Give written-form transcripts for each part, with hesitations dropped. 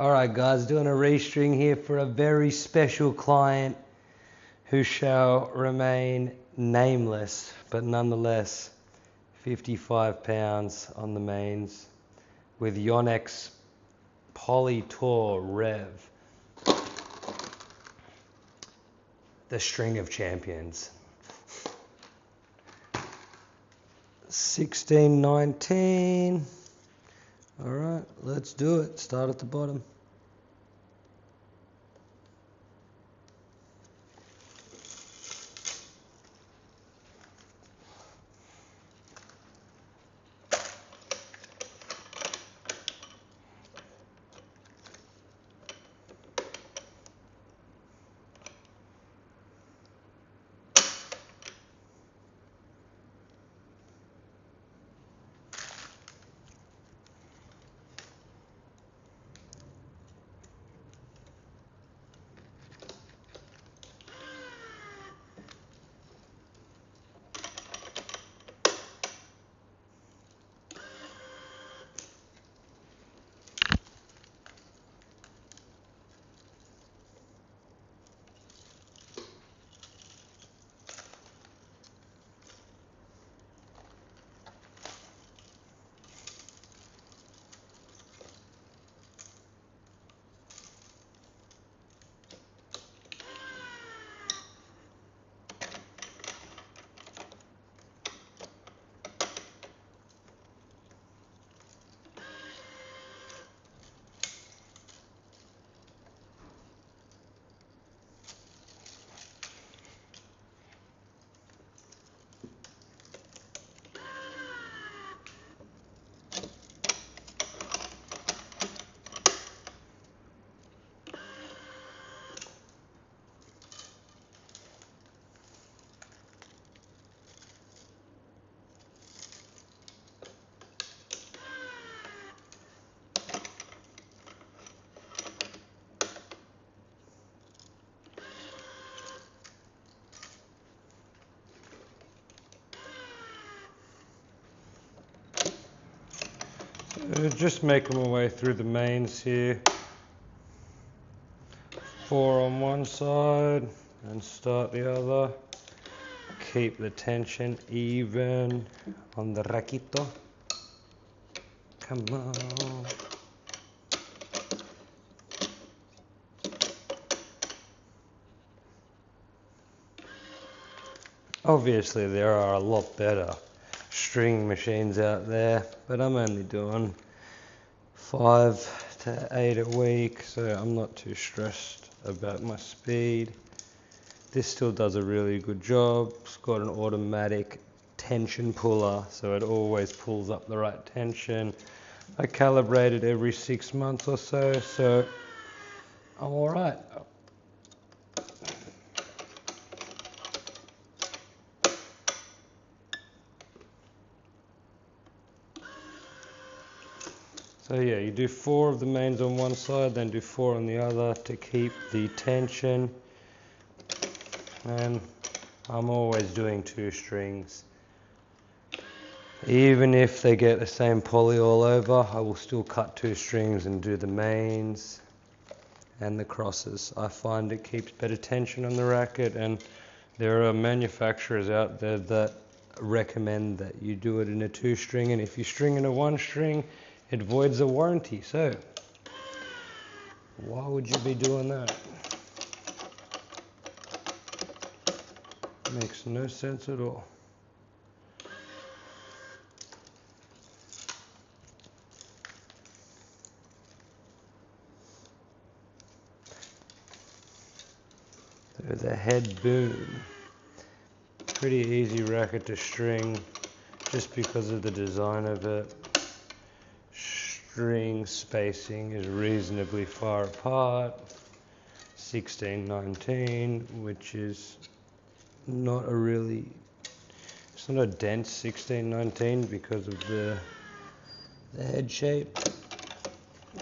Alright guys, doing a restring here for a very special client who shall remain nameless, but nonetheless 55 pounds on the mains with Yonex Poly Tour Rev, the string of champions. 16-19. Alright, let's do it. Start at the bottom. Just making my way through the mains here. 4 on one side and start the other. Keep the tension even on the raquito. Come on. Obviously there are a lot better string machines out there, but I'm only doing 5 to 8 a week, so I'm not too stressed about my speed. This still does a really good job. It's got an automatic tension puller, so it always pulls up the right tension. I calibrate it every 6 months or so, so I'm alright. So yeah, you do 4 of the mains on one side, then do 4 on the other to keep the tension. And I'm always doing 2 strings. Even if they get the same poly all over, I will still cut 2 strings and do the mains and the crosses. I find it keeps better tension on the racket, and there are manufacturers out there that recommend that you do it in a 2 string, and if you string in a 1 string, it voids the warranty. So why would you be doing that? Makes no sense at all. So the head boom. Pretty easy racket to string just because of the design of it. String spacing is reasonably far apart. 16-19, which is not a really, it's not a dense 16-19 because of the head shape.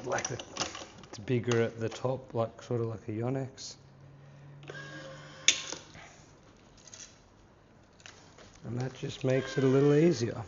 Like it's bigger at the top, like sort of like a Yonex. And that just makes it a little easier.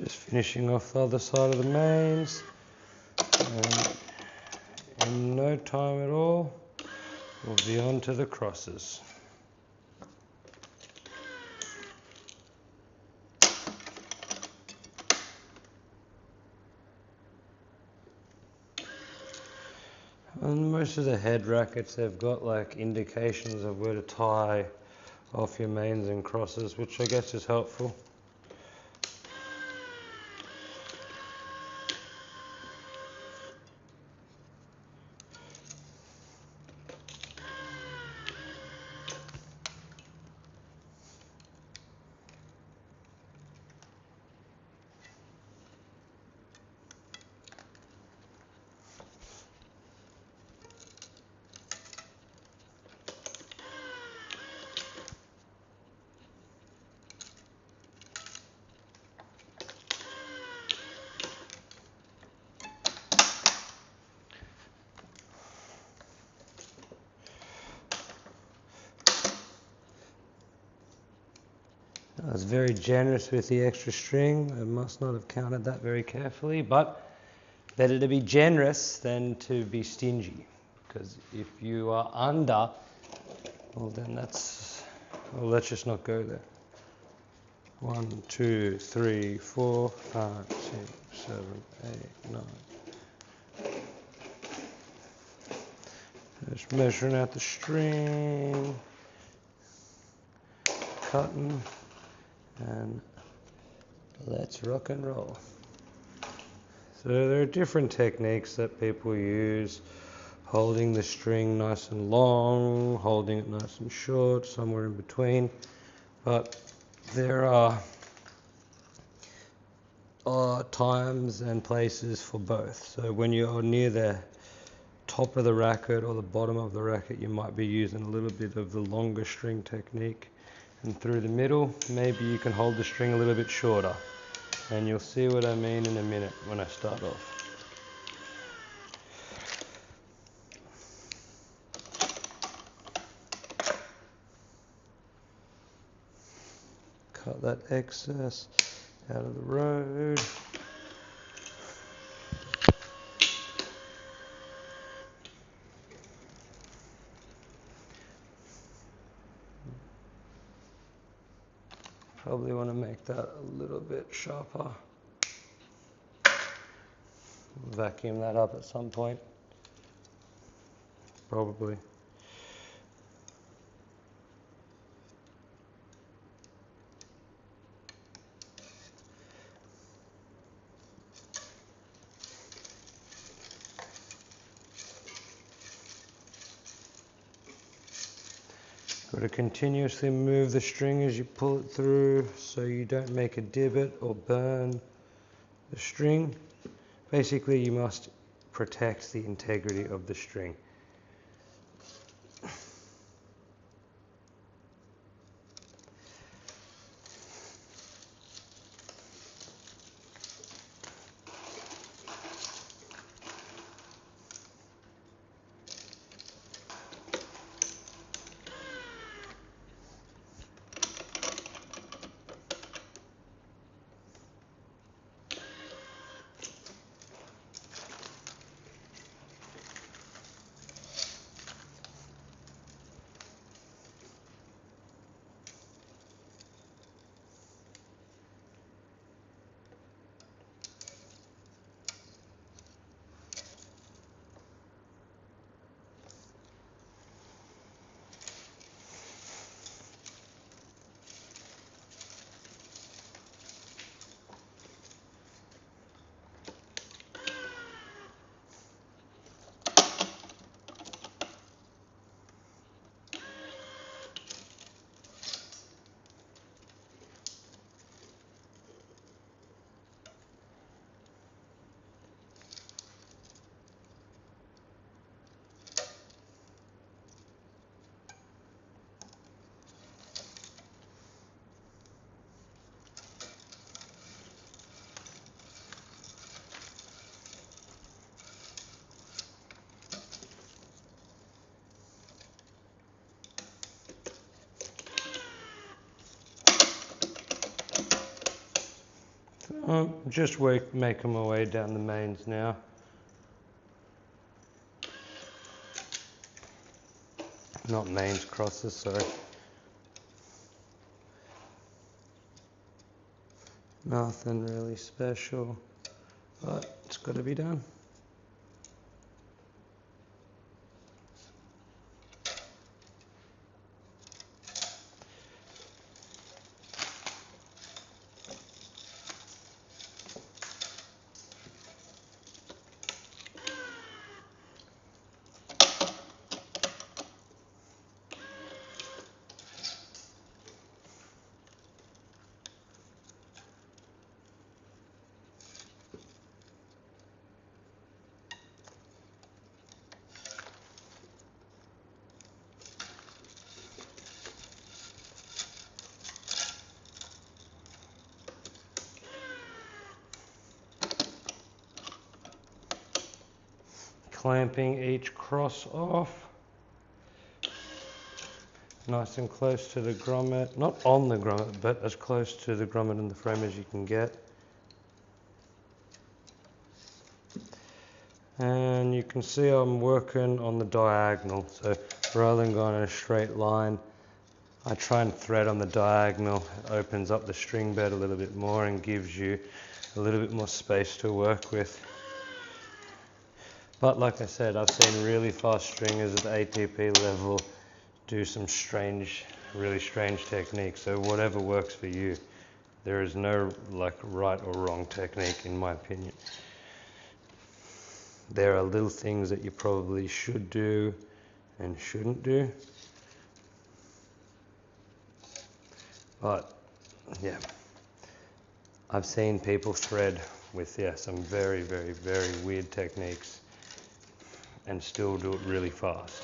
Just finishing off the other side of the mains, and in no time at all we'll be on to the crosses. On most of the head rackets, they've got like indications of where to tie off your mains and crosses, which I guess is helpful. I was very generous with the extra string. I must not have counted that very carefully, but better to be generous than to be stingy, because if you are under, well then let's just not go there. 1, 2, 3, 4, 5, 6, 7, 8, 9. Just measuring out the string, cutting, and let's rock and roll. So there are different techniques that people use, holding the string nice and long, holding it nice and short, somewhere in between, but there are times and places for both. So when you're near the top of the racket or the bottom of the racket, you might be using a little bit of the longer string technique, and through the middle maybe you can hold the string a little bit shorter, and you'll see what I mean in a minute when I start off. Cut that excess out of the road. Probably want to make that a little bit sharper. Vacuum that up at some point. Probably. Got to continuously move the string as you pull it through so you don't make a divot or burn the string. Basically, you must protect the integrity of the string. Just making my way down the mains now. Not mains, crosses, sorry. Nothing really special, but it's got to be done. Clamping each cross off, nice and close to the grommet, not on the grommet, but as close to the grommet and the frame as you can get. And you can see I'm working on the diagonal, so rather than going in a straight line, I try and thread on the diagonal. It opens up the string bed a little bit more and gives you a little bit more space to work with. But like I said, I've seen really fast stringers at the ATP level do some really strange techniques. So whatever works for you. There is no right or wrong technique in my opinion. There are little things that you probably should do and shouldn't do. But yeah, I've seen people thread with some very, very, very weird techniques and still do it really fast.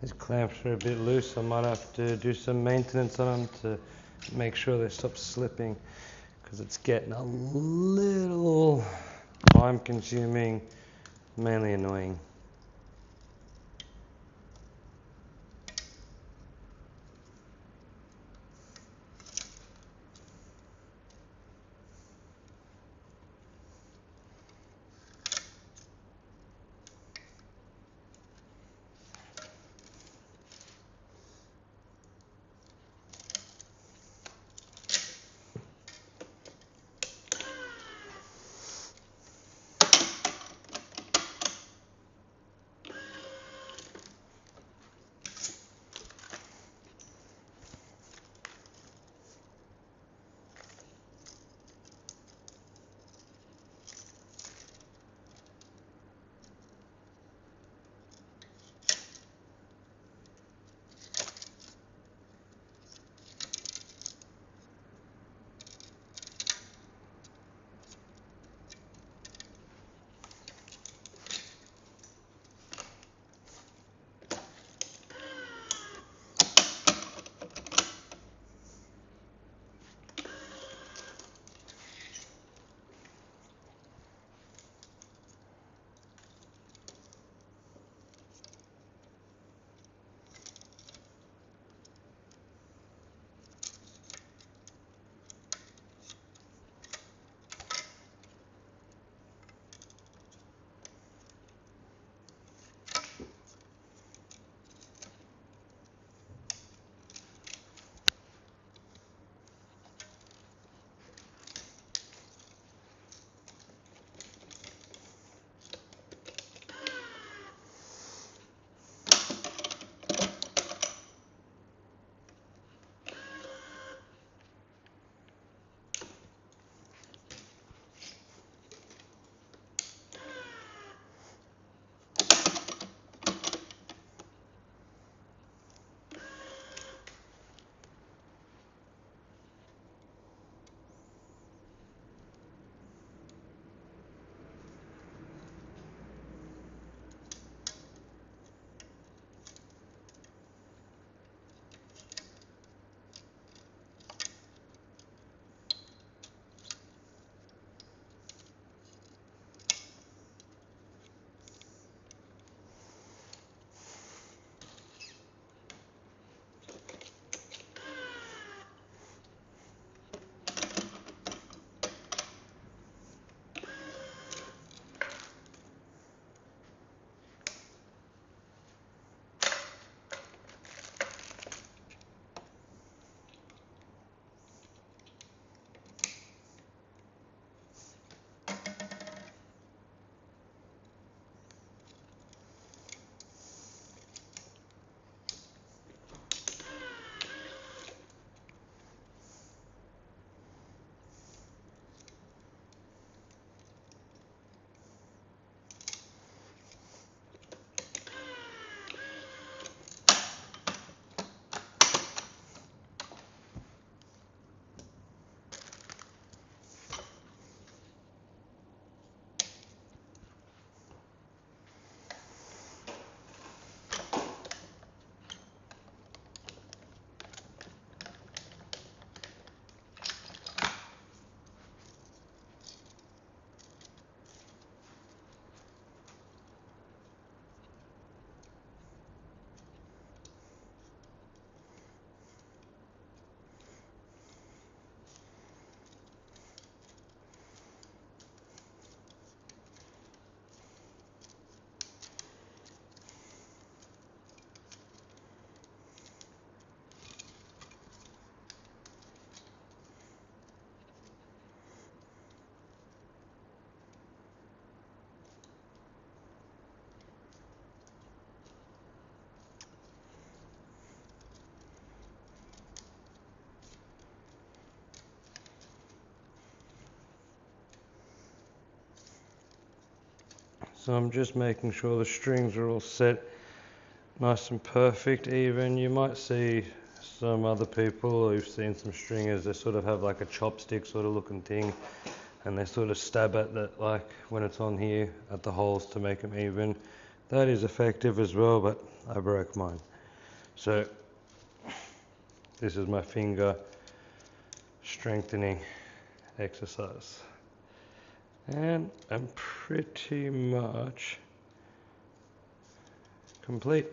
These clamps are a bit loose. I might have to do some maintenance on them to make sure they stop slipping, because it's getting a little time consuming, mainly annoying. So I'm just making sure the strings are all set nice and perfect, even. You might see some other people, or you've seen some stringers, they sort of have like a chopstick sort of looking thing, and they sort of stab at that, like when it's on here, at the holes to make them even. That is effective as well, but I broke mine. So this is my finger strengthening exercise, and I'm pretty much complete.